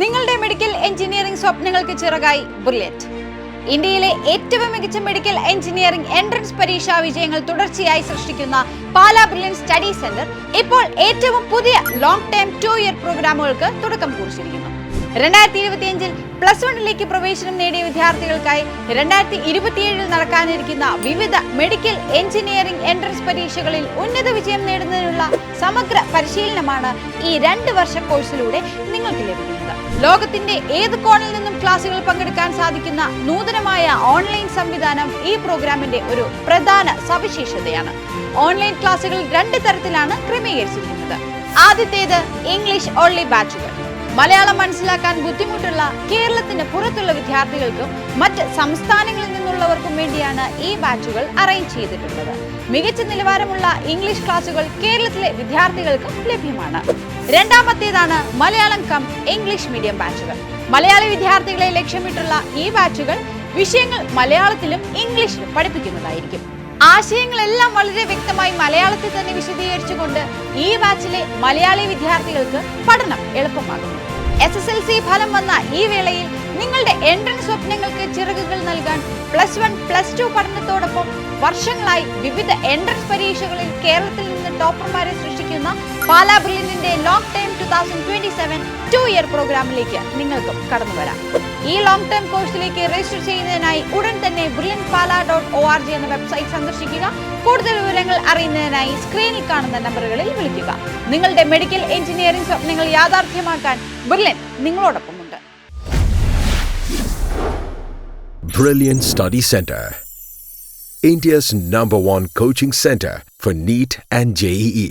നിങ്ങളുടെ medical engineering സ്വപ്നങ്ങൾക്ക് ചിറകായി brilliant. ഇന്ത്യയിലെ ഏറ്റവും മികച്ച മെഡിക്കൽ എഞ്ചിനീയറിംഗ് എൻട്രൻസ് പരീക്ഷാ വിജയങ്ങൾ തുടർച്ചയായി സൃഷ്ടിക്കുന്ന പാലാ ബ്രില്യന്റ് സ്റ്റഡി സെന്റർ ഇപ്പോൾ ഏറ്റവും പുതിയ ലോങ് ടൈം 2-ഇയർ പ്രോഗ്രാമുകൾക്ക് തുടക്കം കുറിച്ചിരിക്കുന്നു. 2025-ൽ +1ലേക്ക് പ്രവേശനം നേടിയ വിദ്യാർത്ഥികൾക്കായി 2027-ൽ നടക്കാനിരിക്കുന്ന വിവിധ മെഡിക്കൽ എഞ്ചിനീയറിംഗ് എൻട്രൻസ് പരീക്ഷകളിൽ ഉന്നത വിജയം നേടുന്നതിനുള്ള സമഗ്ര പരിശീലനമാണ് ഈ 2 വർഷ കോഴ്സിലൂടെ നിങ്ങൾക്ക് ലഭിക്കുന്നത്. ലോകത്തിന്റെ ഏത് കോണിൽ നിന്നും ക്ലാസുകൾ പങ്കെടുക്കാൻ സാധിക്കുന്ന നൂതനമായ ഓൺലൈൻ സംവിധാനം ഈ പ്രോഗ്രാമിന്റെ ഒരു പ്രധാന സവിശേഷതയാണ്. ഓൺലൈൻ ക്ലാസുകൾ 2 തരത്തിലാണ് ക്രമീകരിച്ചിരിക്കുന്നത്. ആദ്യത്തേത് ഇംഗ്ലീഷ് ഓൺലി ബാച്ചുകൾ. മലയാളം മനസ്സിലാക്കാൻ ബുദ്ധിമുട്ടുള്ള കേരളത്തിന് പുറത്തുള്ള വിദ്യാർത്ഥികൾക്കും മറ്റ് സംസ്ഥാനങ്ങളിൽ നിന്നുള്ളവർക്കും വേണ്ടിയാണ് ഈ ബാച്ചുകൾ അറേഞ്ച് ചെയ്തിട്ടുള്ളത്. മികച്ച നിലവാരമുള്ള ഇംഗ്ലീഷ് ക്ലാസുകൾ കേരളത്തിലെ വിദ്യാർത്ഥികൾക്കും ലഭ്യമാണ്. രണ്ടാമത്തേതാണ് മലയാളം കം ഇംഗ്ലീഷ് മീഡിയം ബാച്ചുകൾ. മലയാളി വിദ്യാർത്ഥികളെ ലക്ഷ്യമിട്ടുള്ള ഈ ബാച്ചുകൾ വിഷയങ്ങൾ മലയാളത്തിലും ഇംഗ്ലീഷിലും പഠിപ്പിക്കുന്നതായിരിക്കും. ആശയങ്ങളെല്ലാം വളരെ വ്യക്തമായി മലയാളത്തിൽ തന്നെ വിശദീകരിച്ചുകൊണ്ട് ഈ ബാച്ചിലെ മലയാളി വിദ്യാർത്ഥികൾക്ക് പഠനം എളുപ്പമാകുന്നു. SSLC ഫലം വന്ന ഈ വേളയിൽ നിങ്ങളുടെ എൻട്രൻസ് സ്വപ്നങ്ങൾക്ക് ചിറകുകൾ നൽകാൻ +1, +2 പഠനത്തോടൊപ്പം വർഷങ്ങളായി വിവിധ എൻട്രൻസ് പരീക്ഷകളിൽ കേരളത്തിൽ നിന്ന് ടോപ്പർമാരെ സൃഷ്ടിക്കുന്ന പാലാ ബ്രില്യന്റിന്റെ ലോങ് ടൈം 2027 2-ഇയർ പ്രോഗ്രാമിലേക്ക് നിങ്ങൾക്കും കടന്നു വരാം. ഈ ലോങ് ടൈം കോഴ്സിലേക്ക് രജിസ്റ്റർ ചെയ്യുന്നതിനായി ഉടൻ തന്നെ brilliantpala.org എന്ന വെബ്സൈറ്റ് സന്ദർശിക്കുക. കൂടുതൽ വിവരങ്ങൾ അറിയുന്നതിനായി സ്ക്രീനിൽ കാണുന്ന നമ്പറുകളിൽ വിളിക്കുക. നിങ്ങളുടെ മെഡിക്കൽ എഞ്ചിനീയറിംഗ് സ്വപ്നങ്ങൾ യാഥാർത്ഥ്യമാക്കാൻ brilliant നിങ്ങളോടൊപ്പമുണ്ട്. Brilliant Study Center, India's #1 coaching center for NEET and JEE.